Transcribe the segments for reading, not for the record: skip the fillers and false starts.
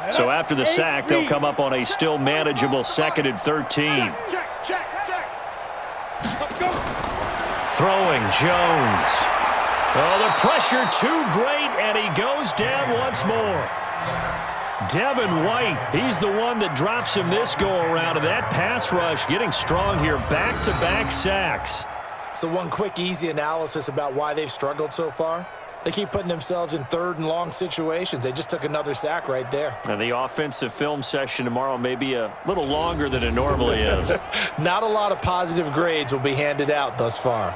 So after the sack, they'll come up on a still manageable 2nd and 13. Throwing Jones. Oh, the pressure too great, and he goes down once more. Devin White, he's the one that drops him this go-around, and that pass rush getting strong here, back-to-back sacks. So one quick, easy analysis about why they've struggled so far. They keep putting themselves in 3rd and long situations. They just took another sack right there. And the offensive film session tomorrow may be a little longer than it normally is. Not a lot of positive grades will be handed out thus far.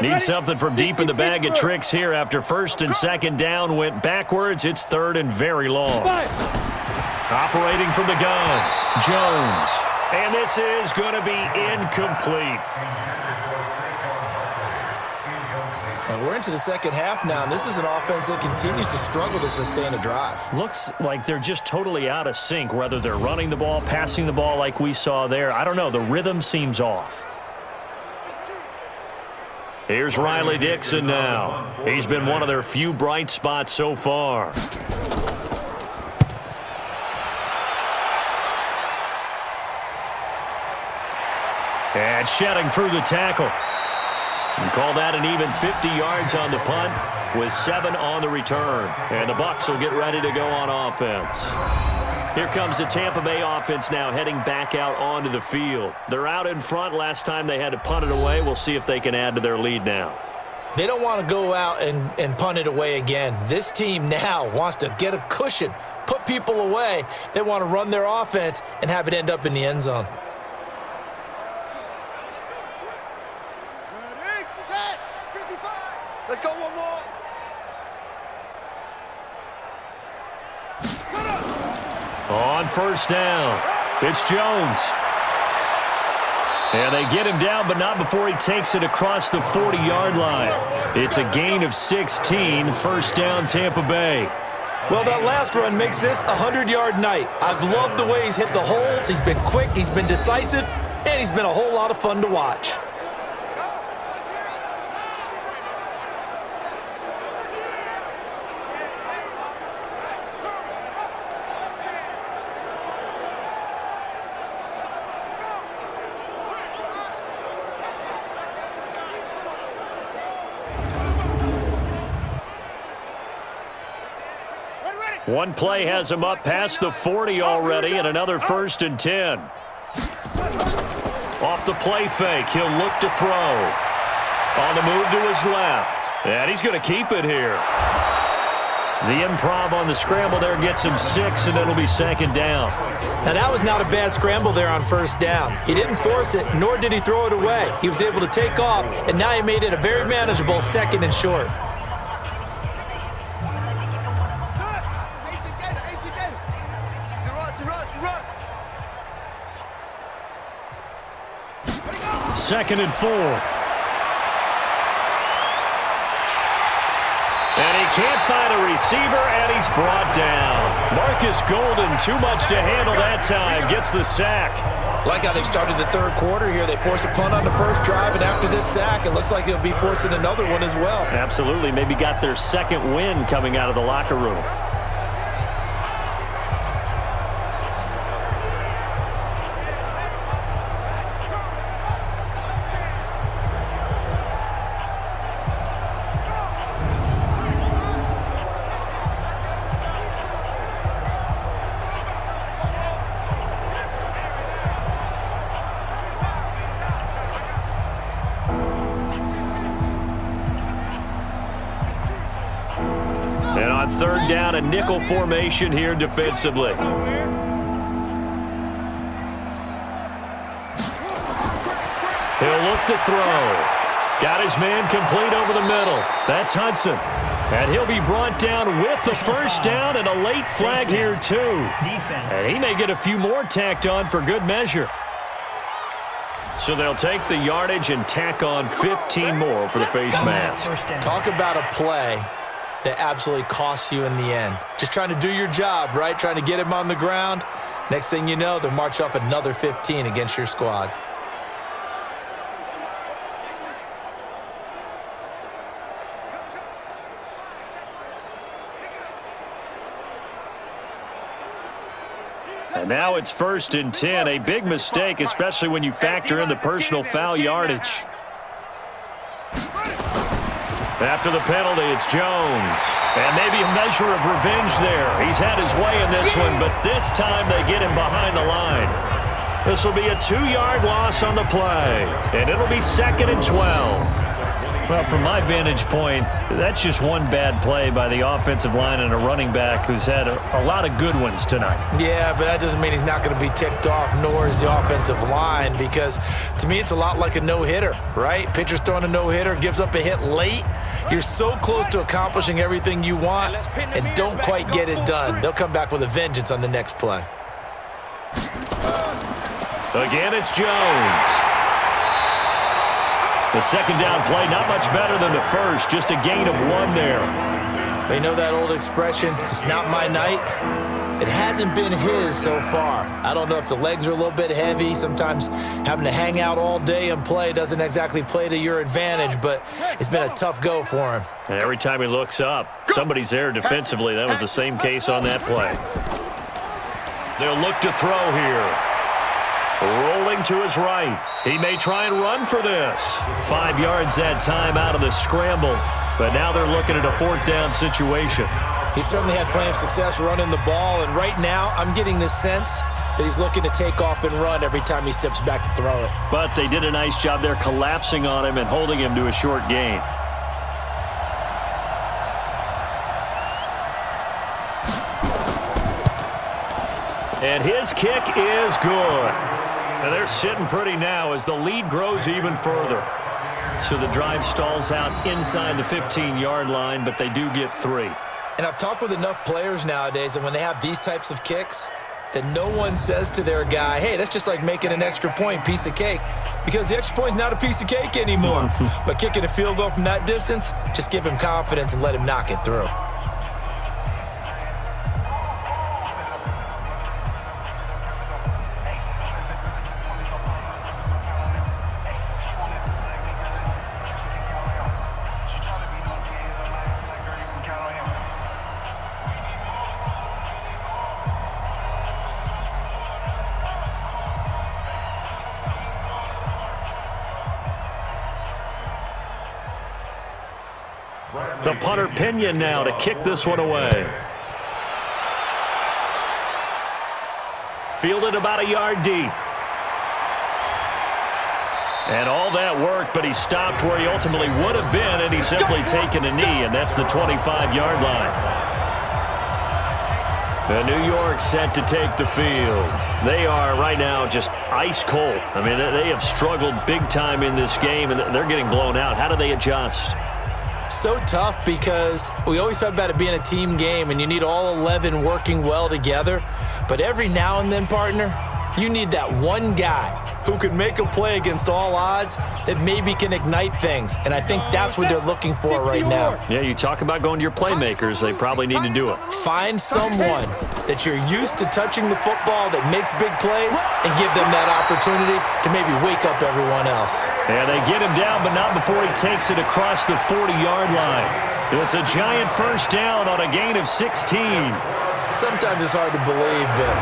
Need something from deep in the bag of tricks here after 1st and 2nd down went backwards. It's 3rd and very long. Operating from the gun, Jones. And this is going to be incomplete. And we're into the 2nd half now, and this is an offense that continues to struggle to sustain a drive. Looks like they're just totally out of sync, whether they're running the ball, passing the ball like we saw there. I don't know. The rhythm seems off. Here's Riley Dixon now. He's been one of their few bright spots so far. And shedding through the tackle. And call that an even 50 yards on the punt with 7 on the return. And the Bucs will get ready to go on offense. Here comes the Tampa Bay offense now heading back out onto the field. They're out in front. Last time they had to punt it away. We'll see if they can add to their lead now. They don't want to go out and punt it away again. This team now wants to get a cushion, put people away. They want to run their offense and have it end up in the end zone. Let's go one more. On 1st down, it's Jones. And they get him down, but not before he takes it across the 40-yard line. It's a gain of 16, 1st down Tampa Bay. Well, that last run makes this a 100-yard night. I've loved the way he's hit the holes. He's been quick, he's been decisive, and he's been a whole lot of fun to watch. One play has him up past the 40 already, and another 1st and 10. Off the play fake, he'll look to throw. On the move to his left, and he's going to keep it here. The improv on the scramble there gets him 6, and it'll be 2nd down. Now, that was not a bad scramble there on 1st down. He didn't force it, nor did he throw it away. He was able to take off, and now he made it a very manageable 2nd and short. Second and 4. And he can't find a receiver, and he's brought down. Marcus Golden, too much to handle that time, gets the sack. Like how they've started the 3rd quarter here. They force a punt on the 1st drive, and after this sack, it looks like they'll be forcing another one as well. Absolutely. Maybe got their 2nd win coming out of the locker room. And on 3rd down, a nickel formation here defensively. He'll look to throw. Got his man complete over the middle. That's Hudson. And he'll be brought down with the 1st down, and a late flag here too. And he may get a few more tacked on for good measure. So they'll take the yardage and tack on 15 more for the face mask. Talk about a play that absolutely costs you in the end. Just trying to do your job, right? Trying to get him on the ground. Next thing you know, they'll march off another 15 against your squad. And now it's 1st and 10. A big mistake, especially when you factor in the personal foul yardage. After the penalty, it's Jones. And maybe a measure of revenge there. He's had his way in this one, but this time they get him behind the line. This will be a 2-yard loss on the play, and it'll be 2nd and 12. Well, from my vantage point, that's just one bad play by the offensive line and a running back who's had a lot of good ones tonight. Yeah, but that doesn't mean he's not going to be ticked off, nor is the offensive line, because to me it's a lot like a no-hitter, right? Pitcher's throwing a no-hitter, gives up a hit late. You're so close to accomplishing everything you want and don't quite get it done. They'll come back with a vengeance on the next play. Again, it's Jones. The second down play, not much better than the first, just a gain of 1 there. You know that old expression, it's not my night? It hasn't been his so far. I don't know if the legs are a little bit heavy. Sometimes having to hang out all day and play doesn't exactly play to your advantage, but it's been a tough go for him. And every time he looks up, somebody's there defensively. That was the same case on that play. They'll look to throw here. Rolling to his right. He may try and run for this. 5 yards that time out of the scramble. But now they're looking at a 4th down situation. He certainly had plenty of success running the ball, and right now I'm getting the sense that he's looking to take off and run every time he steps back to throw it. But they did a nice job there collapsing on him and holding him to a short gain. And his kick is good. And they're sitting pretty now as the lead grows even further. So the drive stalls out inside the 15-yard line, but they do get 3. And I've talked with enough players nowadays, and when they have these types of kicks, that no one says to their guy, hey, that's just like making an extra point, piece of cake. Because the extra point's not a piece of cake anymore. But kicking a field goal from that distance, just give him confidence and let him knock it through. The punter Pinion now to kick this one away. Fielded about a yard deep. And all that work, but he stopped where he ultimately would have been, and he's simply taken a knee, and that's the 25-yard line. The New York set to take the field. They are right now just ice cold. I mean, they have struggled big time in this game, and they're getting blown out. How do they adjust? So tough because we always talk about it being a team game and you need all 11 working well together. But every now and then, partner, you need that one guy who could make a play against all odds that maybe can ignite things. And I think that's what they're looking for right now. Yeah, you talk about going to your playmakers. They probably need to do it. Find someone that you're used to touching the football that makes big plays and give them that opportunity to maybe wake up everyone else. And they get him down, but not before he takes it across the 40-yard line. It's a giant first down on a gain of 16. Sometimes it's hard to believe, but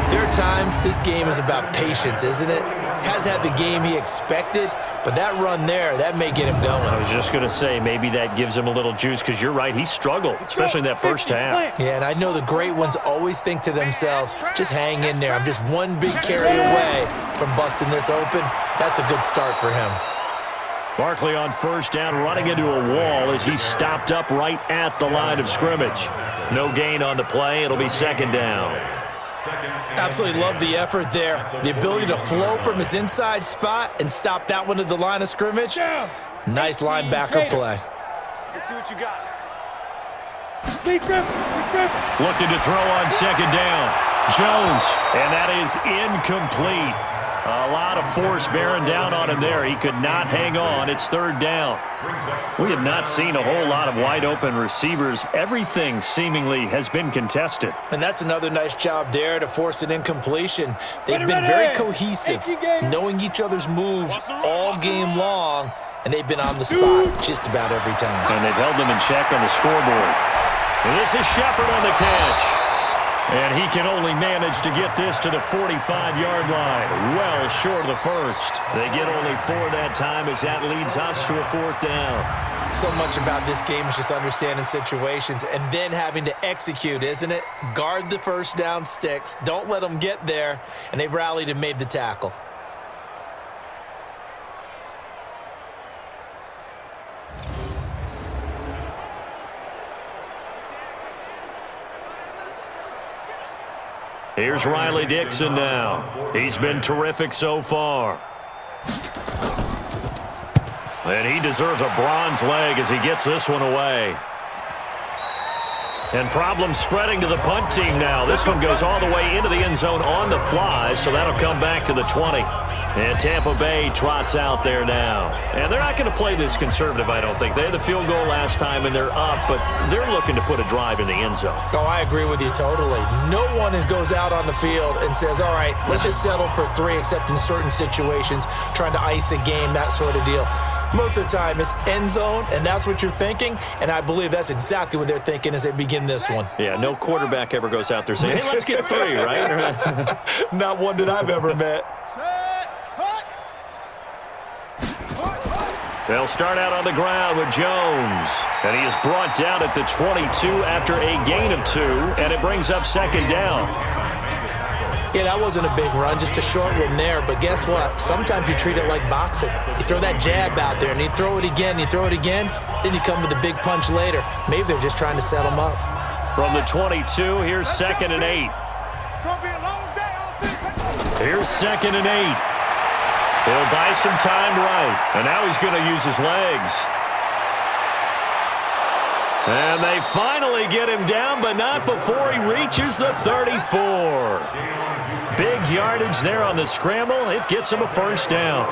there are times this game is about patience, isn't it? Has had the game he expected, but that run there, that may get him going. I was just going to say, maybe that gives him a little juice, because you're right, he struggled, especially in that first half. Yeah, and I know the great ones always think to themselves, just hang in there. I'm just one big carry away from busting this open. That's a good start for him. Barkley on first down, running into a wall as he stopped up right at the line of scrimmage. No gain on the play. It'll be second down. Absolutely love the effort there. The ability to flow from his inside spot and stop that one at the line of scrimmage. Nice linebacker play. Let's see what you got. Looking to throw on second down. Jones, and that is incomplete. A lot of force bearing down on him there. He could not hang on. It's third down. We have not seen a whole lot of wide-open receivers. Everything seemingly has been contested. And that's another nice job there to force an incompletion. They've been very cohesive, knowing each other's moves all game long, and they've been on the spot just about every time. And they've held them in check on the scoreboard. And this is Shepard on the catch. And he can only manage to get this to the 45-yard line, well short of the first. They get only 4 that time as that leads us to a 4th down. So much about this game is just understanding situations and then having to execute, isn't it? Guard the first down sticks. Don't let them get there. And they rallied and made the tackle. Here's Riley Dixon now. He's been terrific so far. And he deserves a bronze leg as he gets this one away. And problems spreading to the punt team now. This one goes all the way into the end zone on the fly, so that'll come back to the 20. And Tampa Bay trots out there now. And they're not going to play this conservative, I don't think. They had the field goal last time, and they're up, but they're looking to put a drive in the end zone. Oh, I agree with you totally. No one goes out on the field and says, all right, let's just settle for 3, except in certain situations, trying to ice a game, that sort of deal. Most of the time, it's end zone, and that's what you're thinking, and I believe that's exactly what they're thinking as they begin this one. Yeah, no quarterback ever goes out there saying, hey, let's get 3, right? Not one that I've ever met. They'll start out on the ground with Jones, and he is brought down at the 22 after a gain of 2, and it brings up 2nd down. Yeah, that wasn't a big run, just a short one there. But guess what? Sometimes you treat it like boxing. You throw that jab out there, and you throw it again, then you come with a big punch later. Maybe they're just trying to set them up. From the 22, here's 2nd and 8. Here's 2nd and 8. He'll buy some time right, and now he's going to use his legs. And they finally get him down, but not before he reaches the 34. Big yardage there on the scramble. It gets him a 1st down.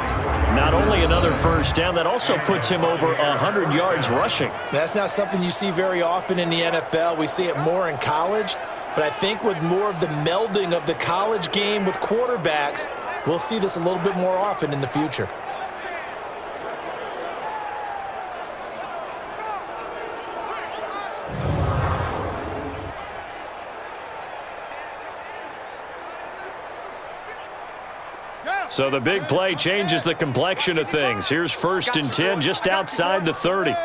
Not only another 1st down, that also puts him over 100 yards rushing. That's not something you see very often in the NFL. We see it more in college. But I think with more of the melding of the college game with quarterbacks, we'll see this a little bit more often in the future. So the big play changes the complexion of things. Here's 1st and 10 just outside the 30.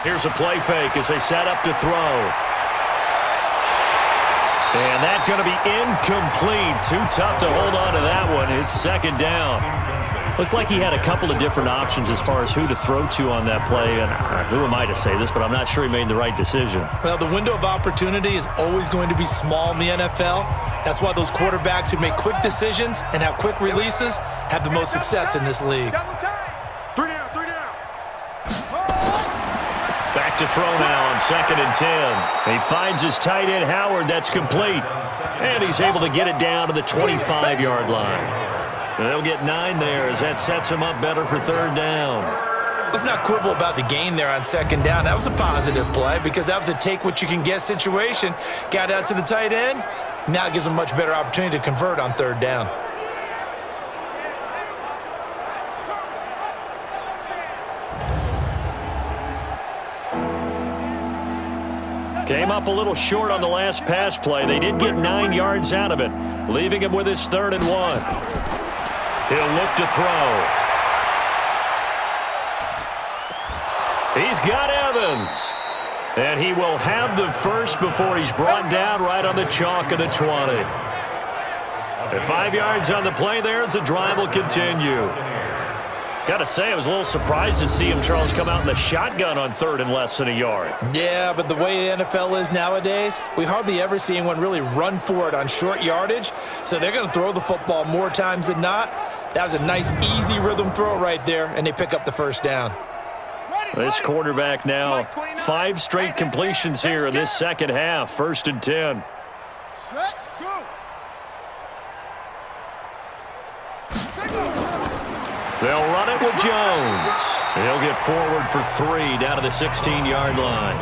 Here's a play fake as they set up to throw. And that's going to be incomplete. Too tough to hold on to that one. It's 2nd down. Looked like he had a couple of different options as far as who to throw to on that play. And who am I to say this, but I'm not sure he made the right decision. Well, the window of opportunity is always going to be small in the NFL. That's why those quarterbacks who make quick decisions and have quick releases have the most success in this league. Back to throw now on 2nd and 10. He finds his tight end, Howard. That's complete. And he's able to get it down to the 25-yard line. And they'll get 9 there as that sets him up better for 3rd down. Let's not quibble about the gain there on 2nd down. That was a positive play because that was a take-what-you-can-get situation. Got out to the tight end. Now it gives him a much better opportunity to convert on 3rd down. Came up a little short on the last pass play. They did get 9 yards out of it, leaving him with his 3rd and 1. He'll look to throw. He's got Evans. And he will have the first before he's brought down right on the chalk of the 20. At 5 yards on the play there, as the drive will continue. Got to say, I was a little surprised to see him, Charles, come out in the shotgun on 3rd and less than a yard. Yeah, but the way the NFL is nowadays, we hardly ever see anyone really run for it on short yardage. So they're going to throw the football more times than not. That was a nice, easy rhythm throw right there, and they pick up the 1st down. This quarterback now, 5 straight completions here in this 2nd half. 1st and 10. Set, go. They'll run it with Jones. He'll get forward for 3 down to the 16-yard line.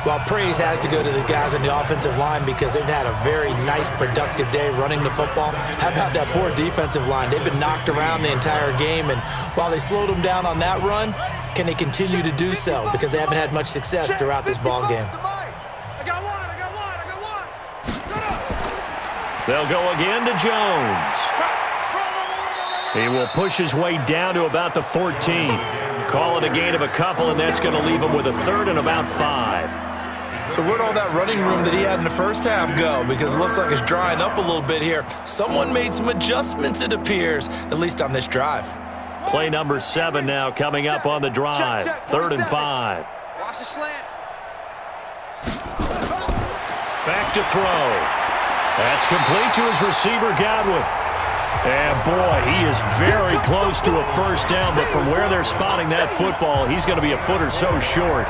Well, praise has to go to the guys on the offensive line because they've had a very nice, productive day running the football. How about that poor defensive line? They've been knocked around the entire game, and while they slowed them down on that run, Can they continue to do so? Because they haven't had much success throughout this ball game. They'll go again to Jones. He will push his way down to about the 14. Call it a gain of a couple, and that's going to leave him with a third and about 5. So where'd all that running room that he had in the first half go? Because it looks like it's drying up a little bit here. Someone made some adjustments, it appears, at least on this drive. Play number 7 now coming up on the drive. Third and 5. Watch the slant. Back to throw. That's complete to his receiver, Godwin. And, boy, he is very close to a first down, but from where they're spotting that football, he's going to be a foot or so short.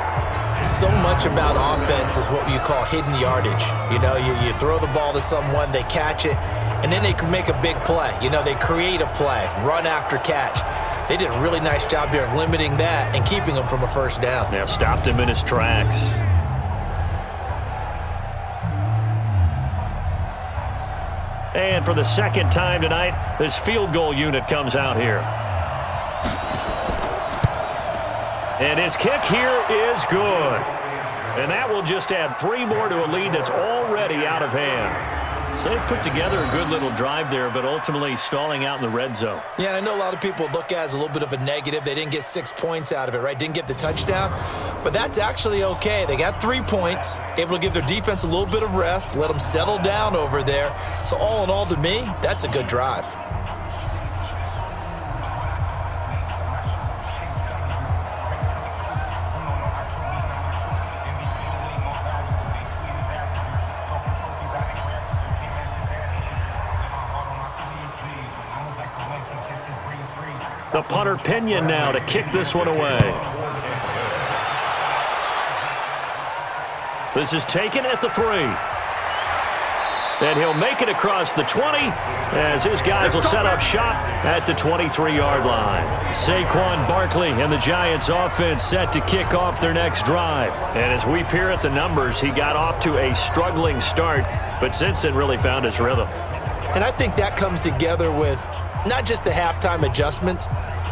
So much about offense is what you call hidden yardage. You know, you throw the ball to someone, they catch it, and then they can make a big play. You know, they create a play, run after catch. They did a really nice job here of limiting that and keeping him from a first down. Yeah, stopped him in his tracks. And for the second time tonight, this field goal unit comes out here. And his kick here is good. And that will just add 3 more to a lead that's already out of hand. So they put together a good little drive there, but ultimately stalling out in the red zone. Yeah, I know a lot of people look at it as a little bit of a negative. They didn't get 6 points out of it, right? Didn't get the touchdown. But that's actually okay. They got 3 points, able to give their defense a little bit of rest, let them settle down over there. So all in all, to me, that's a good drive. The punter Pinion now to kick this one away. This is taken at the 3. And he'll make it across the 20 as his guys will set up shop at the 23-yard line. Saquon Barkley and the Giants offense set to kick off their next drive. And as we peer at the numbers, he got off to a struggling start, but since then really found his rhythm. And I think that comes together with not just the halftime adjustments,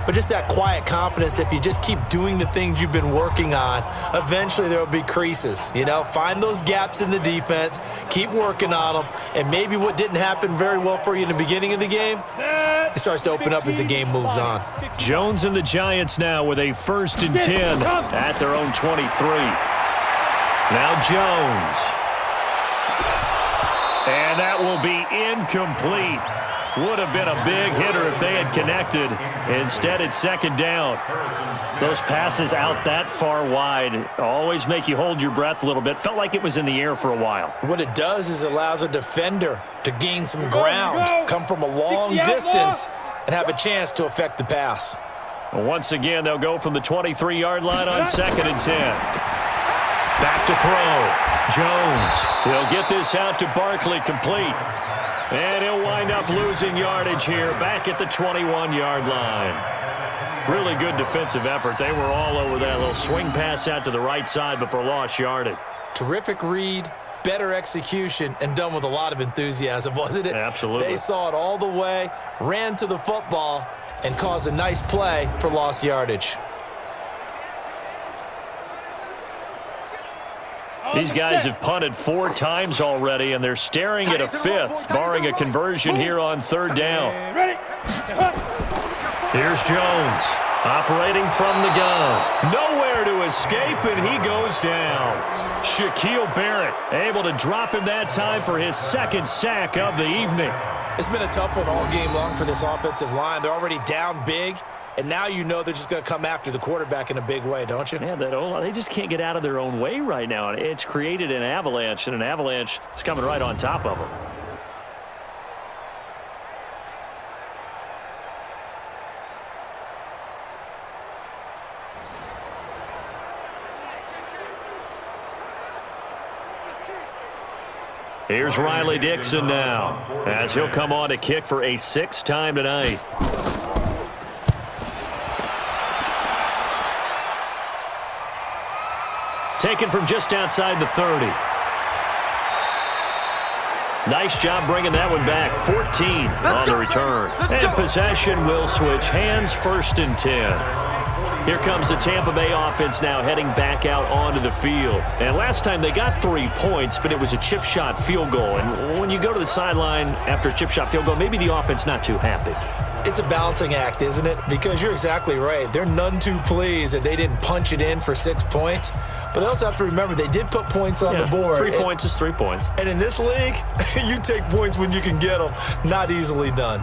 but just that quiet confidence. If you just keep doing the things you've been working on, eventually there will be creases. You know, find those gaps in the defense, keep working on them, and maybe what didn't happen very well for you in the beginning of the game, it starts to open up as the game moves on. Jones and the Giants now with a 1st and 10 at their own 23. Now Jones. And that will be incomplete. Would have been a big hitter if they had connected. Instead, it's 2nd down. Those passes out that far wide always make you hold your breath a little bit. Felt like it was in the air for a while. What it does is allows a defender to gain some ground, come from a long distance, and have a chance to affect the pass. Once again, they'll go from the 23-yard line on 2nd and 10. Back to throw. Jones. He'll get this out to Barkley, complete. And he'll wind up losing yardage here back at the 21-yard line. Really good defensive effort. They were all over that little swing pass out to the right side before lost yardage. Terrific read, better execution, and done with a lot of enthusiasm, wasn't it? Absolutely. They saw it all the way, ran to the football, and caused a nice play for lost yardage. These guys have punted 4 times already, and they're staring at a 5th, barring a conversion here on 3rd down. Here's Jones, operating from the gun. Nowhere to escape, and he goes down. Shaquille Barrett able to drop him that time for his 2nd sack of the evening. It's been a tough one all game long for this offensive line. They're already down big. And now you know they're just going to come after the quarterback in a big way, don't you? Yeah, they just can't get out of their own way right now. It's created an avalanche, and an avalanche is coming right on top of them. Here's Riley Dixon now, as he'll come on to kick for a 6th time tonight. Taken from just outside the 30. Nice job bringing that one back. 14 on the return. And possession will switch hands, 1st and 10. Here comes the Tampa Bay offense now heading back out onto the field. And last time they got 3 points, but it was a chip shot field goal. And when you go to the sideline after a chip shot field goal, maybe the offense not too happy. It's a balancing act, isn't it? Because you're exactly right. They're none too pleased that they didn't punch it in for 6 points. But they also have to remember they did put points on the board. 3 points is 3 points. And in this league, you take points when you can get them. Not easily done.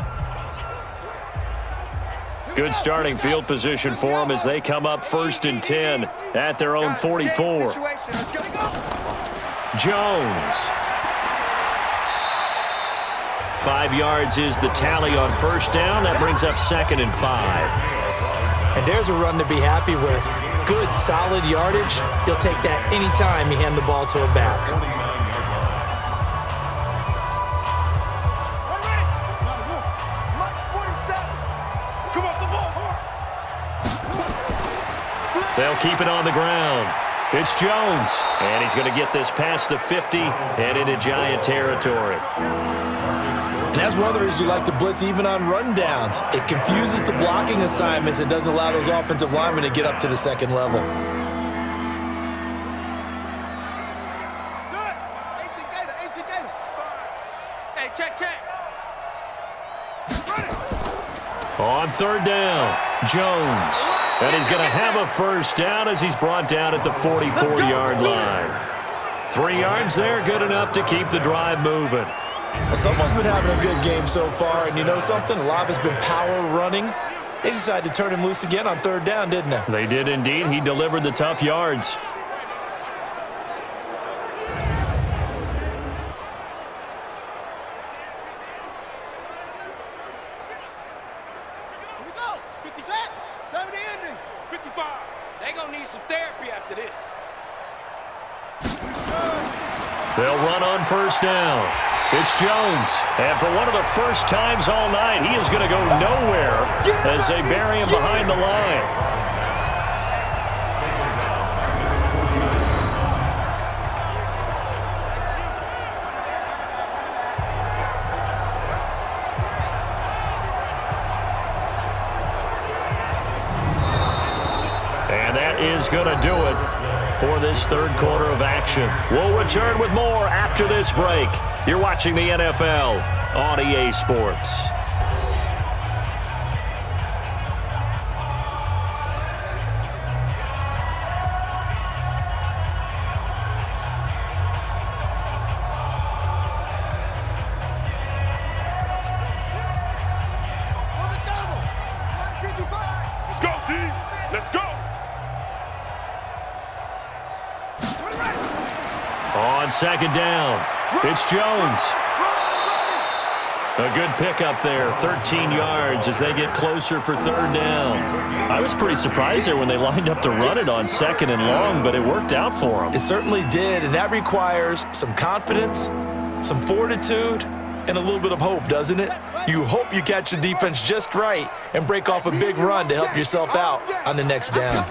Good starting field position for them as they come up 1st and 10 at their own 44. Jones. 5 yards is the tally on 1st down. That brings up 2nd and 5. And there's a run to be happy with. Good, solid yardage. He'll take that anytime you hand the ball to a back. They'll keep it on the ground. It's Jones, and he's going to get this past the 50 and into Giant territory. And that's one of the reasons you like to blitz even on rundowns. It confuses the blocking assignments and doesn't allow those offensive linemen to get up to the second level. Hey, check. On 3rd down, Jones. And he's going to have a 1st down as he's brought down at the 44-yard line. 3 yards there, good enough to keep the drive moving. Well, someone's been having a good game so far, and you know something? A lot of it's been power running. They decided to turn him loose again on 3rd down, didn't they? They did indeed. He delivered the tough yards. Here we go. 50 set. 70 ending. 55. They gonna need some therapy after this. They'll run on 1st down. It's Jones. And for one of the first times all night, he is going to go nowhere as they bury him behind the line. And that is going to do it for this 3rd quarter of action. We'll return with more after this break. You're watching the NFL on EA Sports. Let's go, D. Let's go. On 2nd down, it's Jones. A good pickup there, 13 yards as they get closer for 3rd down. I was pretty surprised there when they lined up to run it on 2nd and long, but it worked out for them. It certainly did, and that requires some confidence, some fortitude, and a little bit of hope, doesn't it? You hope you catch the defense just right and break off a big run to help yourself out on the next down.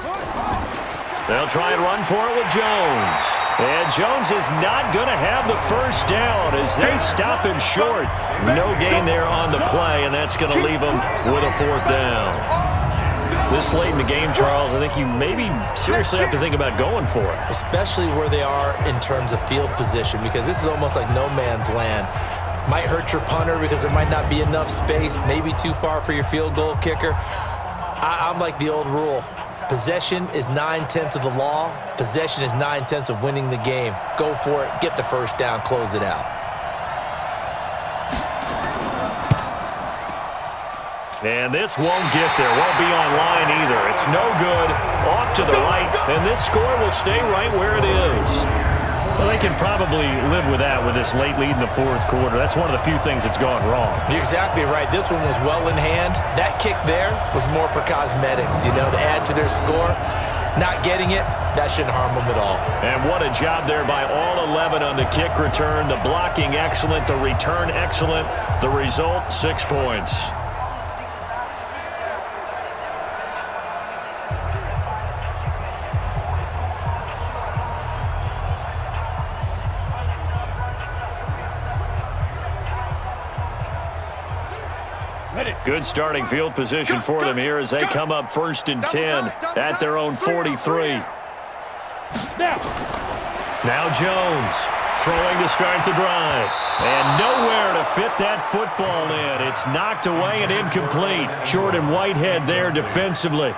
They'll try and run for it with Jones. And Jones is not going to have the 1st down as they stop him short. No gain there on the play, and that's going to leave him with a 4th down. This late in the game, Charles, I think you maybe seriously have to think about going for it. Especially where they are in terms of field position, because this is almost like no man's land. Might hurt your punter because there might not be enough space, maybe too far for your field goal kicker. I'm like the old rule. Possession is 9/10 of the law. Possession is 9/10 of winning the game. Go for it. Get the 1st down. Close it out. And this won't get there. Won't be on line either. It's no good. Off to the right. And this score will stay right where it is. Well, they can probably live with that with this late lead in the 4th quarter. That's one of the few things that's gone wrong. You're exactly right. This one was well in hand. That kick there was more for cosmetics, you know, to add to their score. Not getting it, that shouldn't harm them at all. And what a job there by all 11 on the kick return. The blocking excellent, the return excellent. The result, 6 points. Good starting field position for them here as they come up 1st and 10 at their own 43. Now Jones throwing to start the drive. And nowhere to fit that football in. It's knocked away and incomplete. Jordan Whitehead there defensively.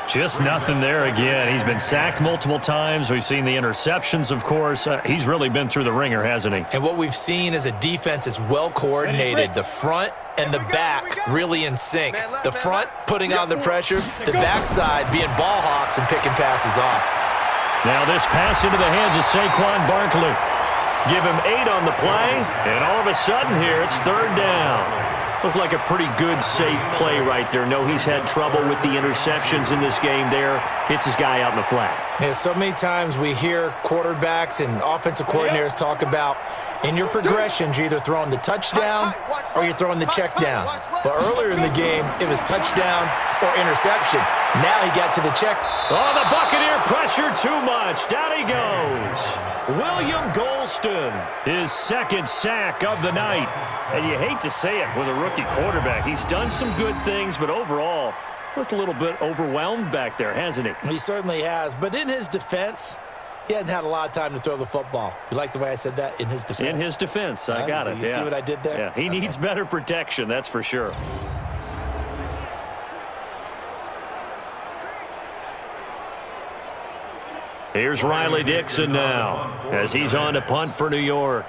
Just nothing there again. He's been sacked multiple times. We've seen the interceptions, of course. He's really been through the ringer, hasn't he? And what we've seen is a defense that's well coordinated. The front and the back really in sync. The front putting on the pressure. The backside being ball hawks and picking passes off. Now this pass into the hands of Saquon Barkley. Give him 8 on the play, and all of a sudden here it's 3rd down. Looked like a pretty good, safe play right there. No, he's had trouble with the interceptions in this game there. Hits his guy out in the flat. Yeah, so many times we hear quarterbacks and offensive coordinators talk about in your progressions, you're either throwing the touchdown or you're throwing the check down. But earlier in the game, it was touchdown or interception. Now he got to the check. Oh, the Buccaneer pressure too much. Down he goes. William Golston, his 2nd sack of the night. And you hate to say it with a rookie quarterback. He's done some good things, but overall, looked a little bit overwhelmed back there, hasn't he? He certainly has. But in his defense, he hadn't had a lot of time to throw the football. You like the way I said that? In his defense. In his defense. I got it. You see what I did there? Yeah, he needs better protection, that's for sure. Here's Riley Dixon now as he's on to punt for New York.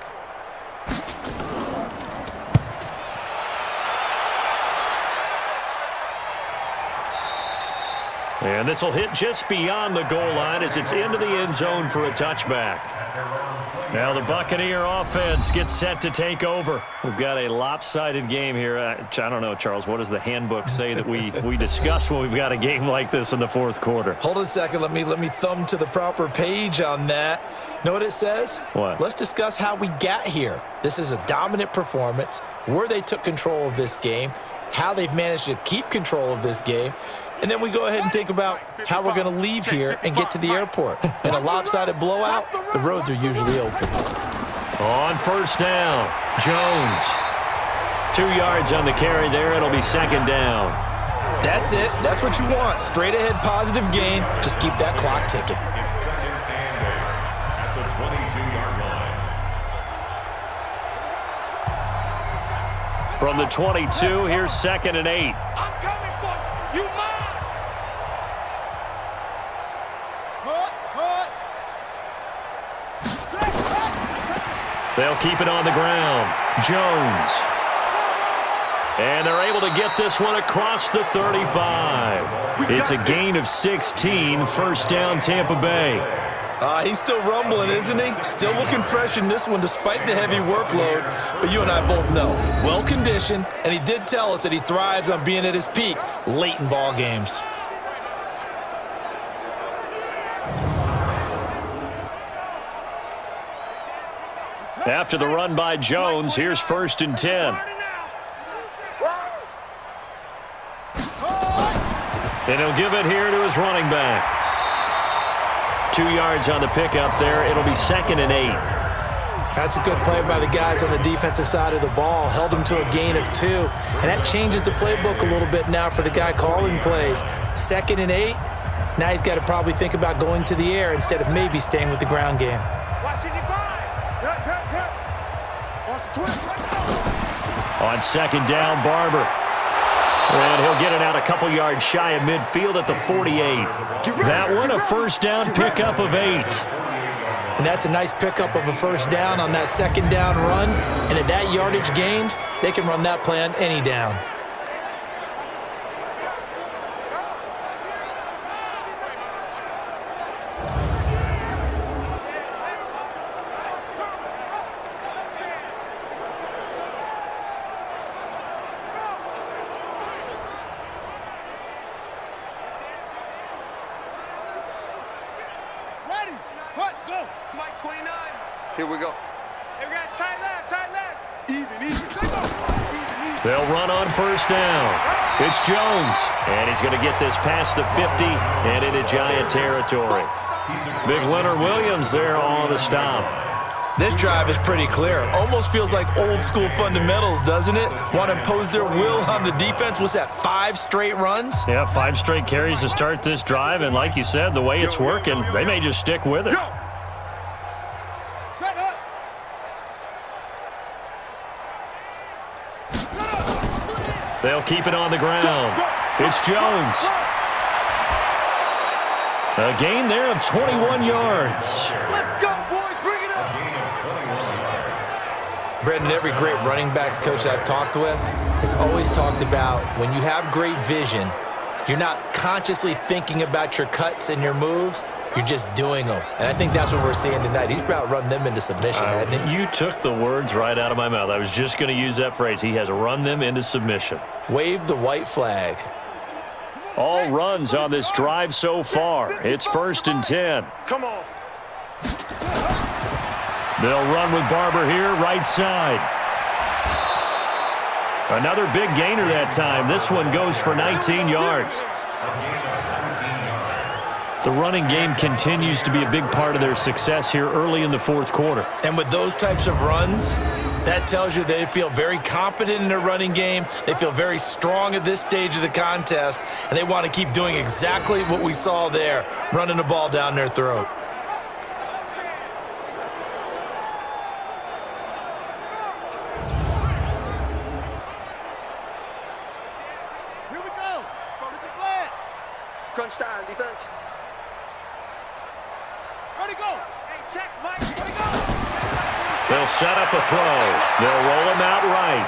And this will hit just beyond the goal line as it's into the end zone for a touchback. Now the Buccaneer offense gets set to take over. We've got a lopsided game here. I don't know, Charles, what does the handbook say that we discuss when we've got a game like this in the 4th quarter? Hold on a second. Let me thumb to the proper page on that. Know what it says? What? Let's discuss how we got here. This is a dominant performance, where they took control of this game, how they've managed to keep control of this game, and then we go ahead and think about how we're going to leave here and get to the airport. In a lopsided blowout, the roads are usually open. On 1st down, Jones. 2 yards on the carry there. It'll be 2nd down. That's it. That's what you want. Straight ahead, positive gain. Just keep that clock ticking. At the 22-yard line. From the 22, here's 2nd and 8. I'm coming for you. You mine. They'll keep it on the ground. Jones. And they're able to get this one across the 35. It's a gain of 16, 1st down Tampa Bay. He's still rumbling, isn't he? Still looking fresh in this one despite the heavy workload. But you and I both know, well-conditioned, and he did tell us that he thrives on being at his peak late in ball games. After the run by Jones, here's 1st and 10. And he'll give it here to his running back. 2 yards on the pickup there. It'll be 2nd and 8. That's a good play by the guys on the defensive side of the ball. Held him to a gain of 2. And that changes the playbook a little bit now for the guy calling plays. 2nd and 8. Now he's got to probably think about going to the air instead of maybe staying with the ground game. On 2nd down, Barber. And he'll get it out a couple yards shy of midfield at the 48. That one a 1st down pickup of 8. And that's a nice pickup of a 1st down on that 2nd down run. And at that yardage gained, they can run that play on any down. Here we go. Hey, we got tight left. Even. They'll run on 1st down. It's Jones, and he's going to get this past the 50 and into Giant territory. Big Leonard Williams there on the stop. This drive is pretty clear. Almost feels like old school fundamentals, doesn't it? Want to impose their will on the defense. Was that 5 straight runs? Yeah, 5 straight carries to start this drive, and like you said, the way it's working, they may just stick with it. Set up. They'll keep it on the ground. It's Jones. A gain there of 21 yards. Let's go, boys. Bring it up. Brendan, every great running backs coach I've talked with has always talked about when you have great vision, you're not consciously thinking about your cuts and your moves. You're just doing them. And I think that's what we're seeing tonight. He's about run them into submission, hasn't he? You took the words right out of my mouth. I was just going to use that phrase. He has run them into submission. Wave the white flag. All runs on this drive so far. It's 1st and 10. Come on. They'll run with Barber here, right side. Another big gainer that time. This one goes for 19 yards. The running game continues to be a big part of their success here early in the 4th quarter. And with those types of runs, that tells you they feel very confident in their running game. They feel very strong at this stage of the contest, and they want to keep doing exactly what we saw there, running the ball down their throat. Here we go. Front of the flag. Crunch time, defense. Ready, go. Hey, check, Mike. Ready, go. They'll set up a throw. They'll roll him out right.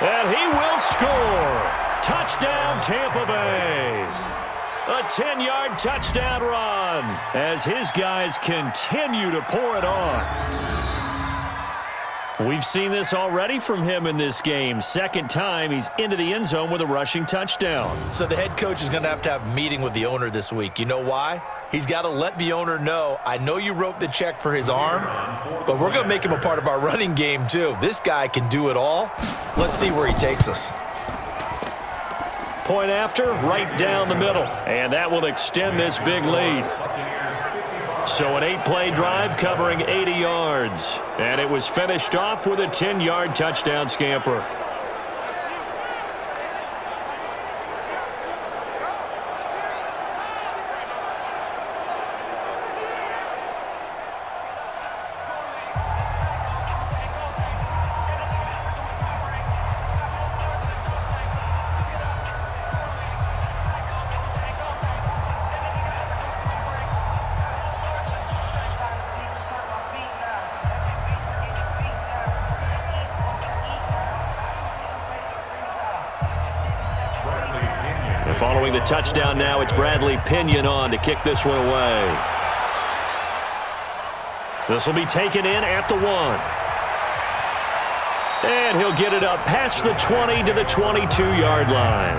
And he will score. Touchdown, Tampa Bay. A 10-yard touchdown run as his guys continue to pour it on. We've seen this already from him in this game. 2nd time he's into the end zone with a rushing touchdown. So the head coach is going to have a meeting with the owner this week. You know why? He's got to let the owner know, I know you wrote the check for his arm, but we're going to make him a part of our running game too. This guy can do it all. Let's see where he takes us. Point after, right down the middle. And that will extend this big lead. So an 8-play drive covering 80 yards. And it was finished off with a 10-yard touchdown scamper. Following the touchdown now, it's Bradley Pinion on to kick this one away. This will be taken in at the 1. And he'll get it up past the 20 to the 22-yard line.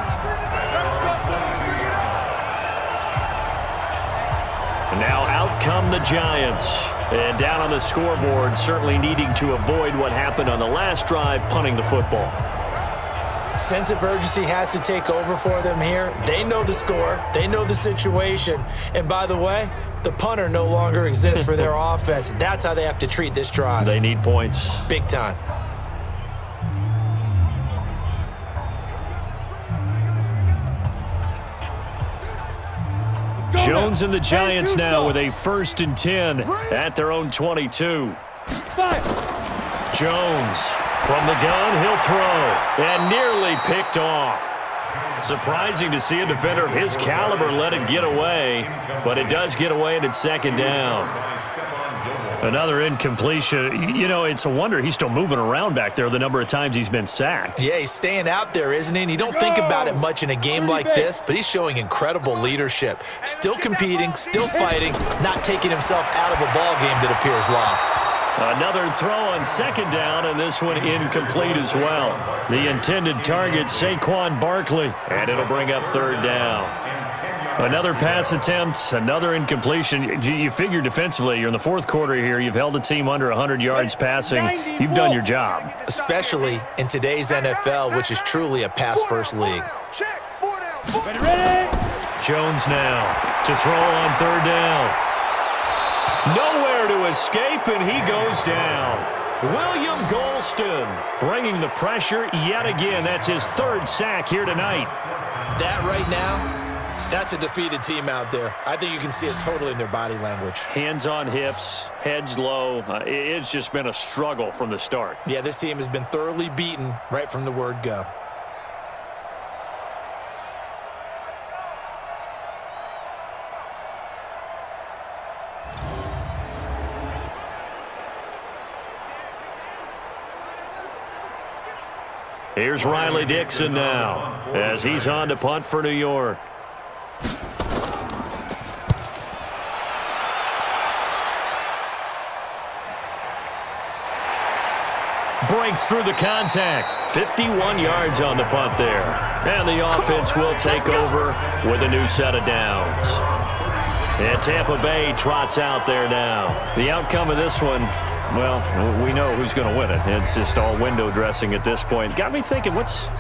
And now out come the Giants. And down on the scoreboard, certainly needing to avoid what happened on the last drive, punting the football. Sense of urgency has to take over for them here. They know the score. They know the situation. And by the way, the punter no longer exists for their offense. That's how they have to treat this drive. They need points. Big time. Jones and the Giants now with a 1st and 10 at their own 22. Jones. From the gun, he'll throw, and nearly picked off. Surprising to see a defender of his caliber let it get away, but it does get away and it's 2nd down. Another incompletion. You know, it's a wonder he's still moving around back there the number of times he's been sacked. Yeah, he's staying out there, isn't he? And you don't think about it much in a game like this, but he's showing incredible leadership. Still competing, still fighting, not taking himself out of a ball game that appears lost. Another throw on 2nd down, and this one incomplete as well. The intended target, Saquon Barkley, and it'll bring up 3rd down. Another pass attempt, another incompletion. You figure defensively, you're in the 4th quarter here. You've held the team under 100 yards passing. You've done your job. Especially in today's NFL, which is truly a pass-first league. Check. 4 down. Ready. Jones now to throw on 3rd down. Nowhere to escape, and he goes down. William Golston bringing the pressure yet again. That's his third sack here tonight. That right now, that's a defeated team out there. I think you can see it totally in their body language. Hands on hips, heads low. It's just been a struggle from the start. Yeah, this team has been thoroughly beaten right from the word go. Here's Riley Dixon now as he's on to punt for New York. Breaks through the contact. 51 yards on the punt there. And the offense will take over with a new set of downs. And Tampa Bay trots out there now. The outcome of this one, well, we know who's going to win it. It's just all window dressing at this point. Got me thinking, what's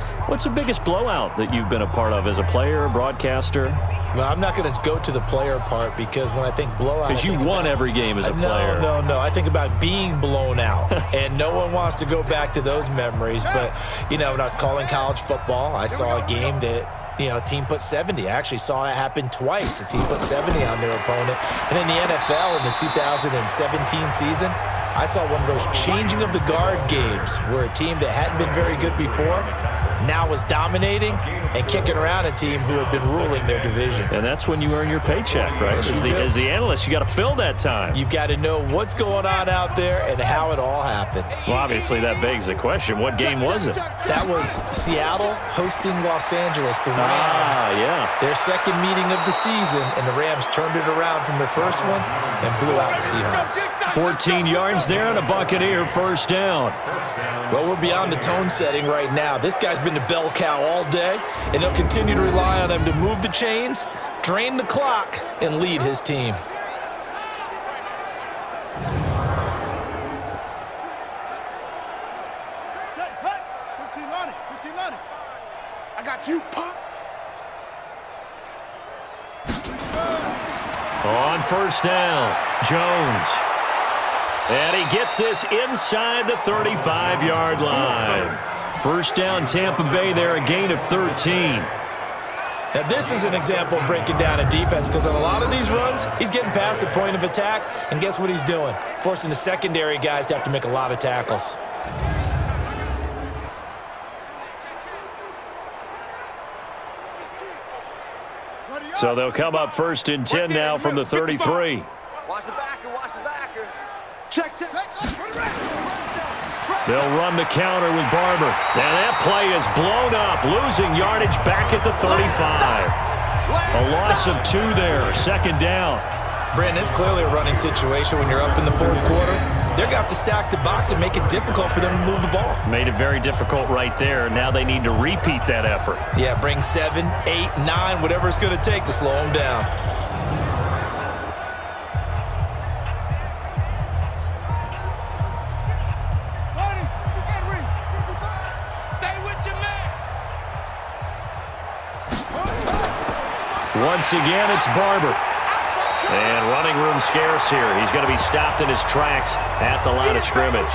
the biggest blowout that you've been a part of as a player, broadcaster? Well, I'm not going to go to the player part because when I think blowout... Because you won every game as a player. No. I think about being blown out. And no one wants to go back to those memories. But, you know, when I was calling college football, I saw a game that, you know, a team put 70. I actually saw it happen twice. A team put 70 on their opponent. And in the NFL in the 2017 season, I saw one of those changing of the guard games where a team that hadn't been very good before now was dominating and kicking around a team who had been ruling their division. And that's when you earn your paycheck, right? As the analyst, you got to fill that time. You've got to know what's going on out there and how it all happened. Well, obviously, that begs the question, what game was it? That was Seattle hosting Los Angeles, the Rams. Yeah. Their second meeting of the season, and the Rams turned it around from their first one and blew out the Seahawks. 14 yards there and a Buccaneer first down. Well, we're beyond the tone setting right now. This guy's been the bell cow all day, and he'll continue to rely on him to move the chains, drain the clock, and lead his team. Set, cut. 15 on it. 15 on it. I got you, pop. On first down, Jones. And he gets this inside the 35-yard line. First down, Tampa Bay there, a gain of 13. Now, this is an example of breaking down a defense because on a lot of these runs, he's getting past the point of attack, and guess what he's doing? Forcing the secondary guys to have to make a lot of tackles. So they'll come up first and 10 now from the 33. Watch the backer. Watch the backer. Check. They'll run the counter with Barber. And that play is blown up, losing yardage back at the 35. A loss of 2 there, second down. Brandon, it's clearly a running situation when you're up in the fourth quarter. They're going to have to stack the box and make it difficult for them to move the ball. Made it very difficult right there. Now they need to repeat that effort. Yeah, bring 7, 8, 9, whatever it's going to take to slow them down. Once again, it's Barber. And running room scarce here. He's going to be stopped in his tracks at the line of scrimmage.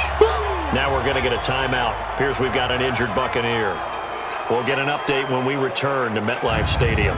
Now we're going to get a timeout. Appears we've got an injured Buccaneer. We'll get an update when we return to MetLife Stadium.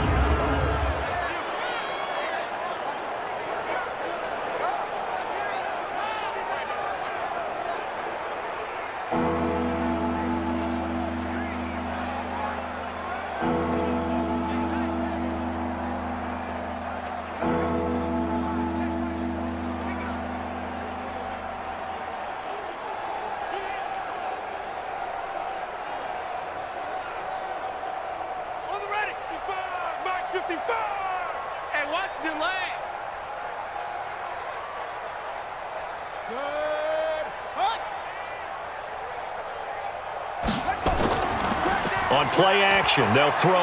And watch the lane. On play action, they'll throw.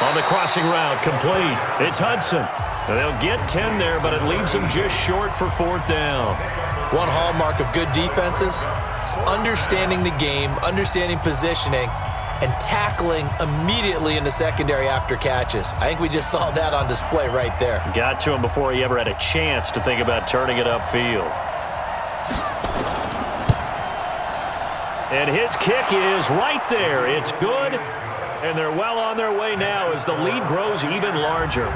On the crossing route, complete. It's Hudson. They'll get 10 there, but it leaves them just short for fourth down. One hallmark of good defenses is understanding the game, understanding positioning, and tackling immediately in the secondary after catches. I think we just saw that on display right there. Got to him before he ever had a chance to think about turning it upfield. And his kick is right there. It's good, and they're well on their way now as the lead grows even larger.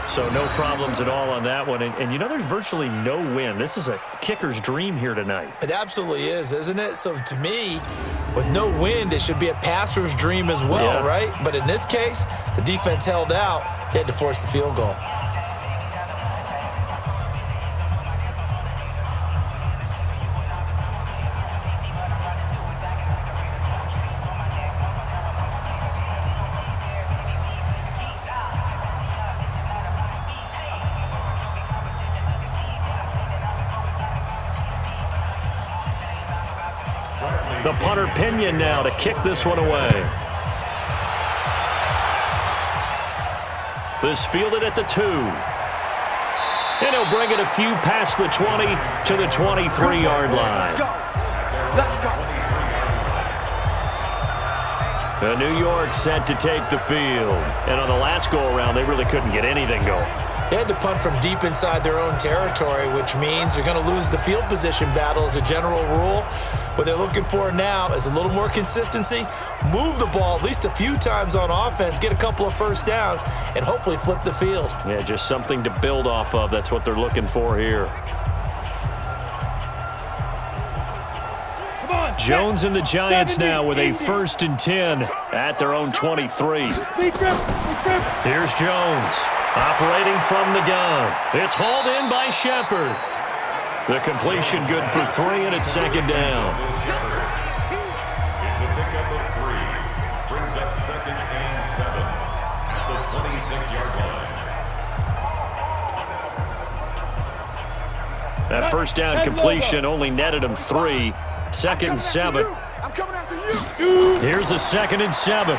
So no problems at all on that one. And you know, there's virtually no win. This is a kicker's dream here tonight. It absolutely is, isn't it? So to me, with no wind, it should be a passer's dream as well, right? But in this case, the defense held out. They had to force the field goal. The punter Pinion now to kick this one away. This fielded at the 2. And he'll bring it a few past the 20 to the 23-yard line. New York set to take the field. And on the last go-around, they really couldn't get anything going. They had to punt from deep inside their own territory, which means they're going to lose the field position battle as a general rule. What they're looking for now is a little more consistency, move the ball at least a few times on offense, get a couple of first downs, and hopefully flip the field. Yeah, just something to build off of. That's what they're looking for here. Jones and the Giants now with a 1st and 10 at their own 23. Here's Jones operating from the gun. It's hauled in by Shepard. The completion good for 3, and it's 2nd down. It's a pickup of 3. Brings up 2nd and 7 at the 26-yard line. That first down completion only netted him 3. 2nd and 7. I'm coming after you. Here's a 2nd and 7.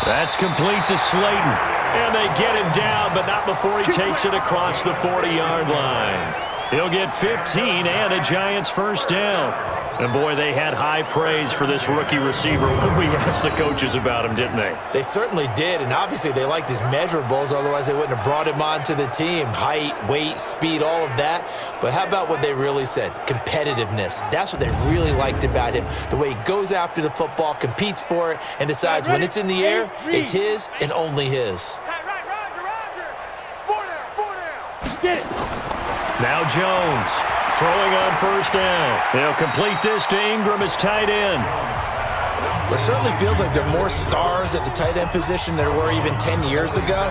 That's complete to Slayton. And they get him down, but not before he takes it across the 40-yard line. He'll get 15 and a Giants 1st down. And, boy, they had high praise for this rookie receiver when we asked the coaches about him, didn't they? They certainly did, and obviously they liked his measurables. Otherwise, they wouldn't have brought him onto the team. Height, weight, speed, all of that. But how about what they really said? Competitiveness. That's what they really liked about him. The way he goes after the football, competes for it, and decides when it's in the air, it's his and only his. Right, Roger. 4 down. Get it. Now Jones throwing on 1st down. They'll complete this to Ingram as tight end. It certainly feels like there are more stars at the tight end position than there were even 10 years ago.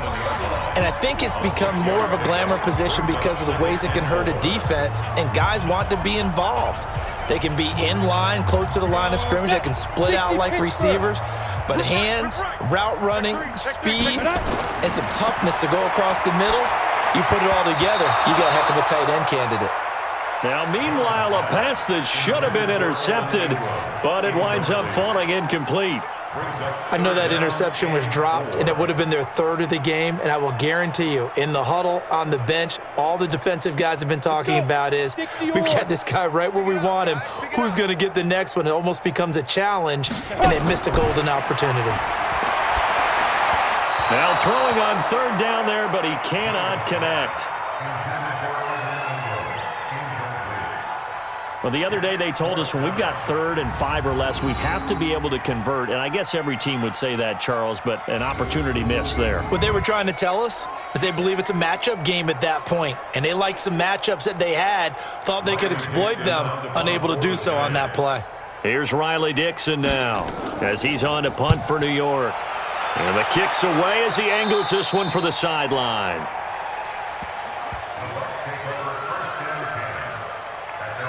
And I think it's become more of a glamour position because of the ways it can hurt a defense, and guys want to be involved. They can be in line, close to the line of scrimmage. They can split out like receivers. But hands, route running, speed, and some toughness to go across the middle, you put it all together, you got a heck of a tight end candidate. Now, meanwhile, a pass that should have been intercepted, but it winds up falling incomplete. I know that interception was dropped, and it would have been their 3rd of the game, and I will guarantee you, in the huddle, on the bench, all the defensive guys have been talking about is, we've got this guy right where we want him. Who's going to get the next one? It almost becomes a challenge, and they missed a golden opportunity. Now throwing on 3rd down there, but he cannot connect. Well, the other day they told us when we've got 3rd and 5 or less, we have to be able to convert. And I guess every team would say that, Charles, but an opportunity missed there. What they were trying to tell us is they believe it's a matchup game at that point. And they liked some matchups that they had, thought they could exploit them, unable to do so on that play. Here's Riley Dixon now as he's on to punt for New York. And the kick's away as he angles this one for the sideline.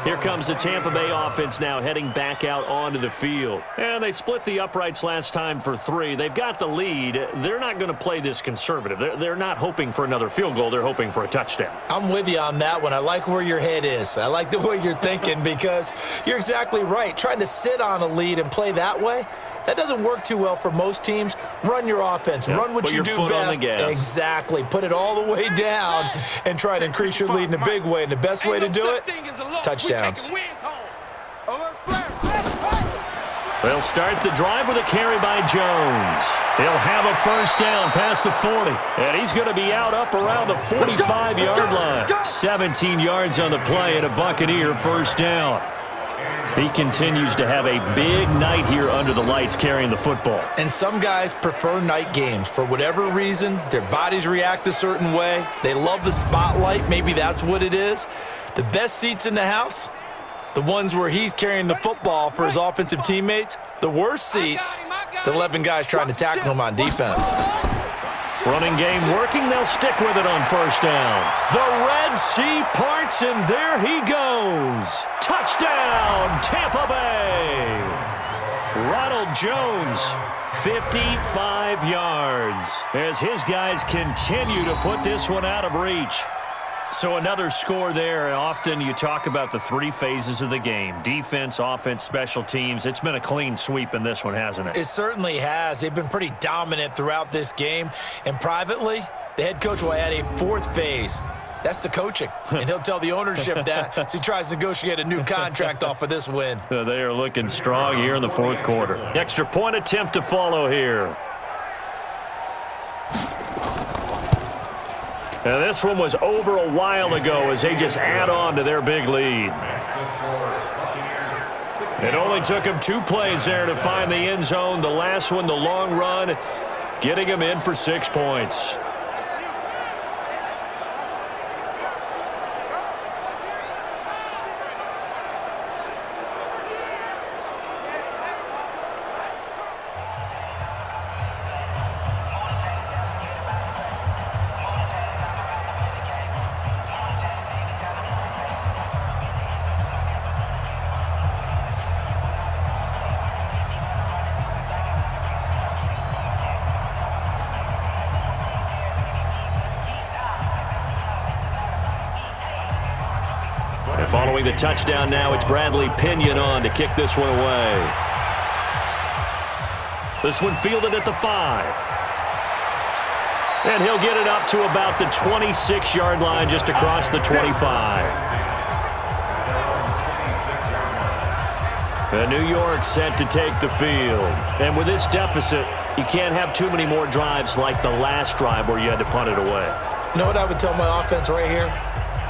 Here comes the Tampa Bay offense now heading back out onto the field. And they split the uprights last time for 3. They've got the lead. They're not going to play this conservative. They're not hoping for another field goal. They're hoping for a touchdown. I'm with you on that one. I like where your head is. I like the way you're thinking because you're exactly right. Trying to sit on a lead and play that way, that doesn't work too well for most teams. Run your offense. Yep. Run what Put you your do foot best. on the gas. Exactly. Put it all the way down and try to increase your lead in a big way. And the best way to do it, touchdowns. They'll start the drive with a carry by Jones. He'll have a first down past the 40. And he's going to be out up around the 45-yard line. 17 yards on the play and a Buccaneer first down. He continues to have a big night here under the lights carrying the football. And some guys prefer night games. For whatever reason, their bodies react a certain way. They love the spotlight. Maybe that's what it is. The best seats in the house, the ones where he's carrying the football for his offensive teammates. The worst seats, the 11 guys trying to tackle him on defense. Running game working. They'll stick with it on first down. The Red Sea parts, and there he goes. Touchdown, Tampa Bay. Ronald Jones, 55 yards, as his guys continue to put this one out of reach. So another score there. Often you talk about the three phases of the game: defense, offense, special teams. It's been a clean sweep in this one, hasn't it? It certainly has. They've been pretty dominant throughout this game. And privately, the head coach will add a fourth phase. That's the coaching. And he'll tell the ownership that as he tries to negotiate a new contract off of this win. They are looking strong here in the fourth quarter. Extra point attempt to follow here. Now this one was over a while ago as they just add on to their big lead. It only took them 2 plays there to find the end zone. The last one, the long run, getting them in for 6 points. Following the touchdown now, it's Bradley Pinion on to kick this one away. This one fielded at the 5. And he'll get it up to about the 26-yard line, just across the 25. And New York set to take the field. And with this deficit, you can't have too many more drives like the last drive where you had to punt it away. You know what I would tell my offense right here?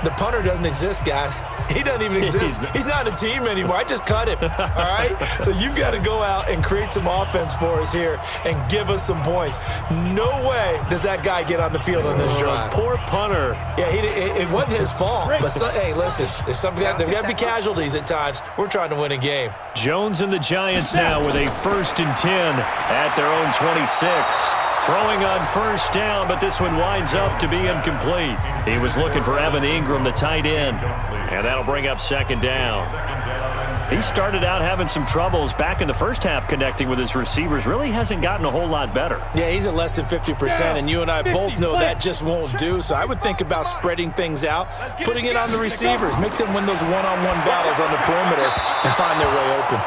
The punter doesn't exist, guys. He doesn't even exist. He's not a team anymore. I just cut him, all right? So you've got to go out and create some offense for us here and give us some points. No way does that guy get on the field on this drive. Poor punter. Yeah, it wasn't his fault. But, hey, listen, there's there got to be casualties at times. We're trying to win a game. Jones and the Giants now with a 1st and 10 at their own 26. Throwing on first down, but this one winds up to be incomplete. He was looking for Evan Ingram, the tight end, and that'll bring up 2nd down. He started out having some troubles back in the first half connecting with his receivers. Really hasn't gotten a whole lot better. Yeah, he's at less than 50%, and you and I both know that just won't do. So I would think about spreading things out, putting it on the receivers, make them win those one-on-one battles on the perimeter and find their way open.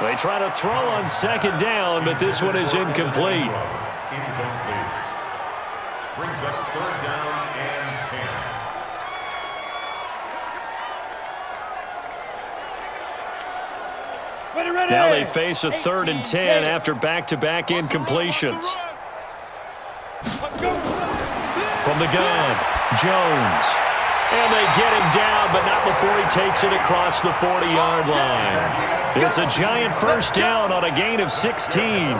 They try to throw on 2nd down, but this one is incomplete. Incomplete. Brings up 3rd down and 10. Now they face a 3rd and 10 after back-to-back incompletions. From the gun, Jones. And they get him down, but not before he takes it across the 40-yard line. It's a giant first down on a gain of 16.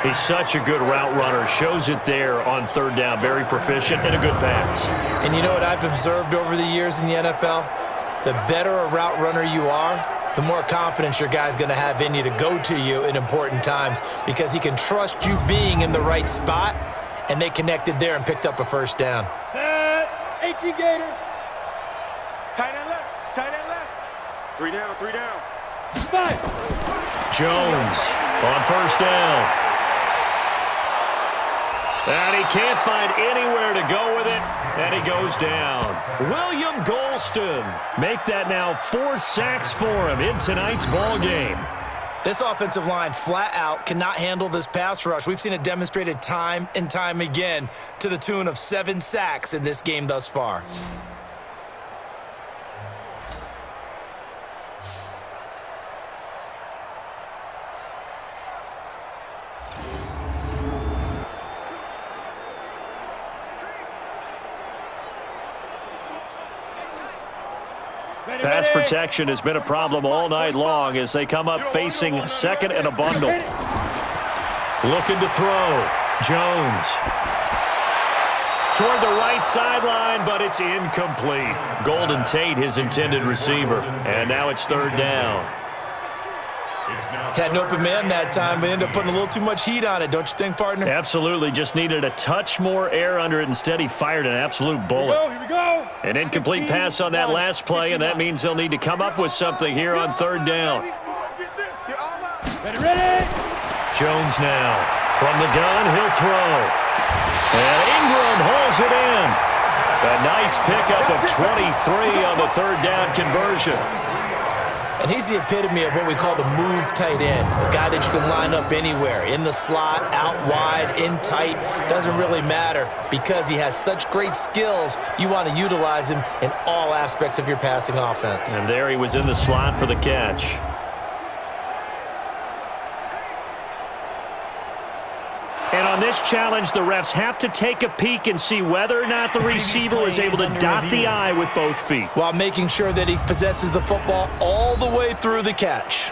He's such a good route runner. Shows it there on 3rd down. Very proficient and a good pass. And you know what I've observed over the years in the NFL? The better a route runner you are, the more confidence your guy's going to have in you to go to you in important times because he can trust you being in the right spot, and they connected there and picked up a first down. Set. 18 Gator. Tight end left. Tight end left. 3 down. 3 down. 5. Jones on first down. And he can't find anywhere to go with it, and he goes down. William Golston make that now 4 sacks for him in tonight's ball game. This offensive line flat out cannot handle this pass rush. We've seen it demonstrated time and time again to the tune of 7 sacks in this game thus far. Pass protection has been a problem all night long as they come up facing second and a bundle. Looking to throw. Jones. Toward the right sideline, but it's incomplete. Golden Tate, his intended receiver. And now it's third down. Had an open man that time, but ended up putting a little too much heat on it, don't you think, partner? Absolutely. Just needed a touch more air under it. Instead, he fired an absolute bullet. Here we go. An incomplete pass on that last play, and that means they'll need to come up with something here on third down. Ready. Jones now. From the gun, he'll throw. And Ingram holds it in. A nice pickup of 23 on the third down conversion. And he's the epitome of what we call the move tight end, a guy that you can line up anywhere, in the slot, out wide, in tight, doesn't really matter because he has such great skills. You want to utilize him in all aspects of your passing offense. And there he was in the slot for the catch. And on this challenge, the refs have to take a peek and see whether or not the receiver was able to dot the I with both feet, while making sure that he possesses the football all the way through the catch.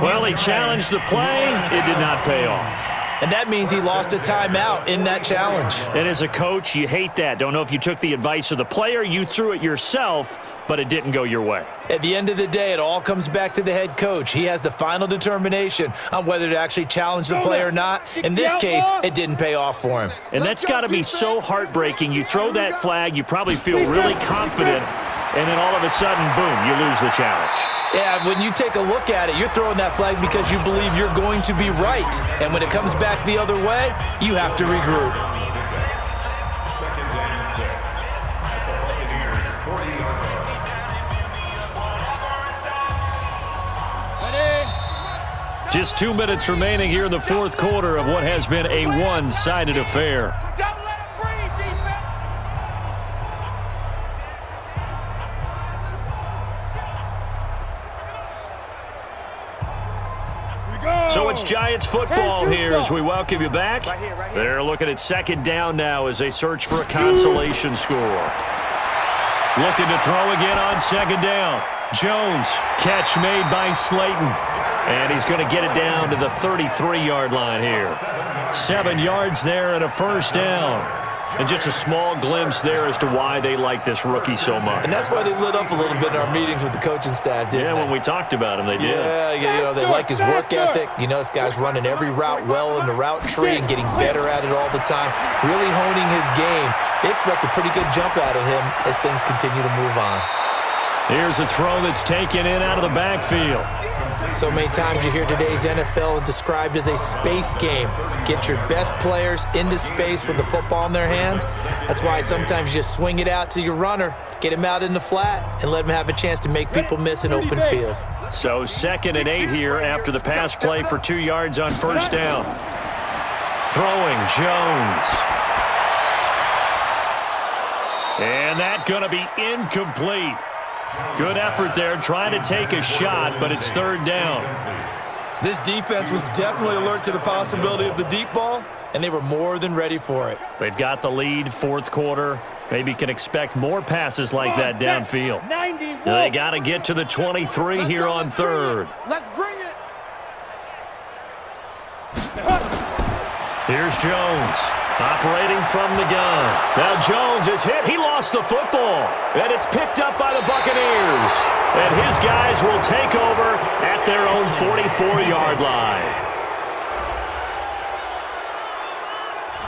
Well, he challenged the play. It did not pay off. And that means he lost a timeout in that challenge. And as a coach, you hate that. Don't know if you took the advice of the player, you threw it yourself, but it didn't go your way. At the end of the day, it all comes back to the head coach. He has the final determination on whether to actually challenge the play or not. In this case, it didn't pay off for him. And that's got to be so heartbreaking. You throw that flag, you probably feel really confident, and then all of a sudden, boom, you lose the challenge. Yeah, when you take a look at it, you're throwing that flag because you believe you're going to be right. And when it comes back the other way, you have to regroup. Second and 6 at the Buccaneers' 40-yard line. Just 2 minutes remaining here in the fourth quarter of what has been a one-sided affair. So it's Giants football here as we welcome you back. They're looking at second down now as they search for a consolation score. Looking to throw again on second down. Jones, catch made by Slayton. And he's going to get it down to the 33-yard line here. 7 yards there and a first down. And just a small glimpse there as to why they like this rookie so much. And that's why they lit up a little bit in our meetings with the coaching staff, didn't they? When we talked about him, they did. Yeah, you know, they like his work ethic. You know, this guy's running every route well in the route tree and getting better at it all the time, really honing his game. They expect a pretty good jump out of him as things continue to move on. Here's a throw that's taken in out of the backfield. So many times you hear today's NFL described as a space game. Get your best players into space with the football in their hands. That's why sometimes you just swing it out to your runner, get him out in the flat, and let him have a chance to make people miss an open field. So 2nd and 8 here after the pass play for 2 yards on first down. Throwing Jones. And that going to be incomplete. Good effort there, trying to take a shot, but it's third down. This defense was definitely alert to the possibility of the deep ball, and they were more than ready for it. They've got the lead, fourth quarter. Maybe can expect more passes like that downfield. They got to get to the 23 here on third. Let's bring it. Here's Jones. Operating from the gun. Now Jones is hit. He lost the football. And it's picked up by the Buccaneers. And his guys will take over at their own 44-yard line.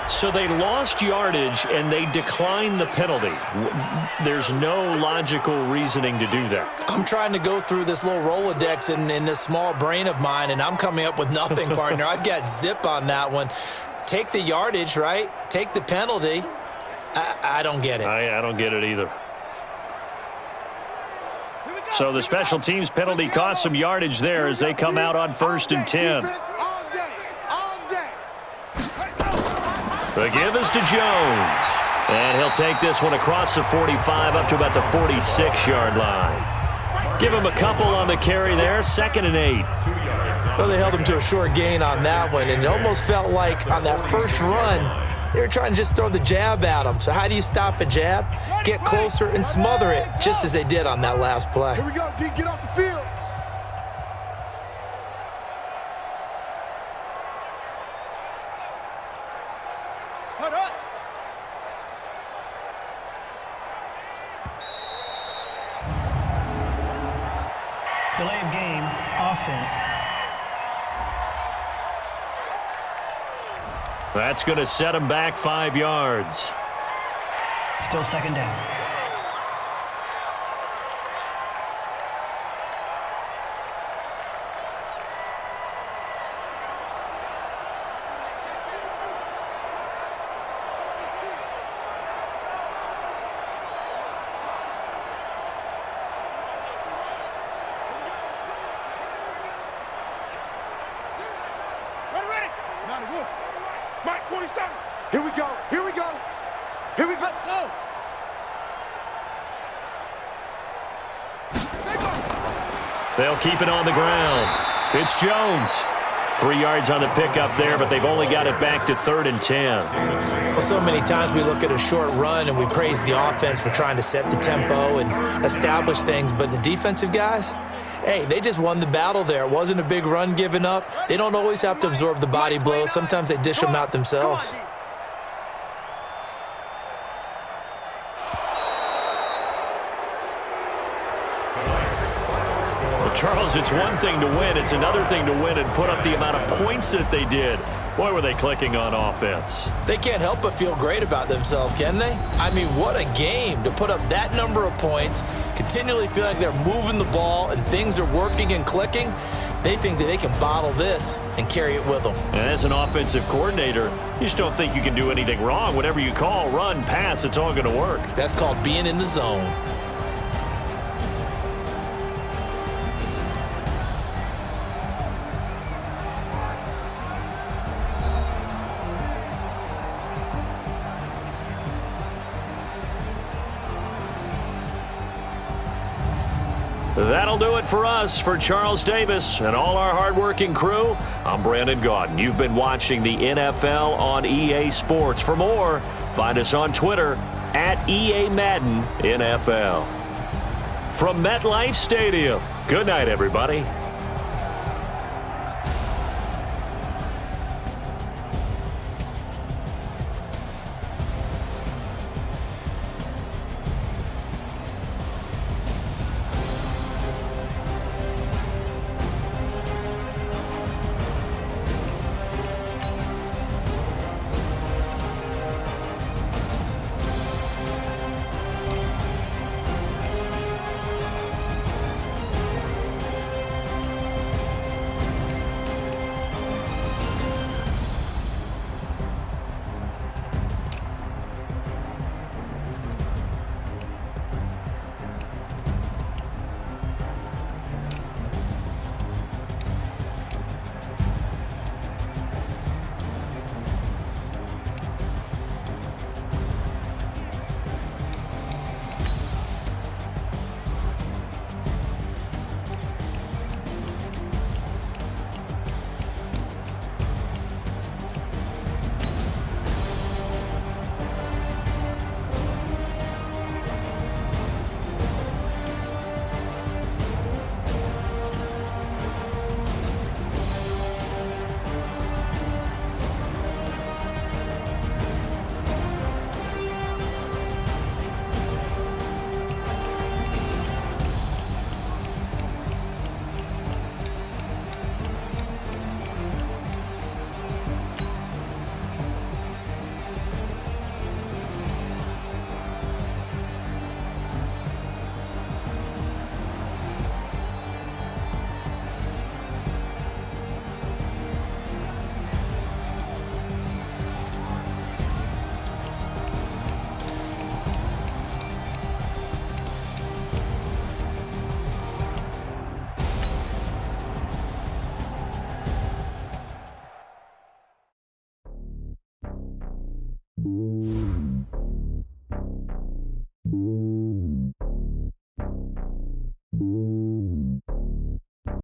So they lost yardage and they declined the penalty. There's no logical reasoning to do that. I'm trying to go through this little Rolodex in this small brain of mine, and I'm coming up with nothing, partner. I've got zip on that one. Take the yardage, right? Take the penalty. I don't get it. I don't get it either. So the special teams penalty cost some yardage there as they come out on 1st and 10. The give is to Jones. And he'll take this one across the 45 up to about the 46-yard line. Give him a couple on the carry there, 2nd and 8. Well, they held him to a short gain on that one, and it almost felt like on that first run, they were trying to just throw the jab at him. So how do you stop a jab? Get closer and smother it, just as they did on that last play. Here we go, D. Get off the field. Hold up. Delay of game, offense. That's going to set him back 5 yards. Still 2nd down. Ready. Now the wolf. Mike, 47. Here we go. Here we go. Here we go. Go. They'll keep it on the ground. It's Jones. 3 yards on the pickup there, but they've only got it back to 3rd and 10. Well, so many times we look at a short run and we praise the offense for trying to set the tempo and establish things, but the defensive guys, hey, they just won the battle there. It wasn't a big run given up. They don't always have to absorb the body blows. Sometimes they dish them out themselves. Well, Charles, it's one thing to win. It's another thing to win and put up the amount of points that they did. Boy, were they clicking on offense. They can't help but feel great about themselves, can they? I mean, what a game to put up that number of points, continually feel like they're moving the ball and things are working and clicking. They think that they can bottle this and carry it with them. And as an offensive coordinator, you just don't think you can do anything wrong. Whatever you call, run, pass, it's all going to work. That's called being in the zone. That'll do it for us. For Charles Davis and all our hardworking crew, I'm Brandon Gaudin. You've been watching the NFL on EA Sports. For more, find us on Twitter at EA Madden NFL. From MetLife Stadium, good night, everybody.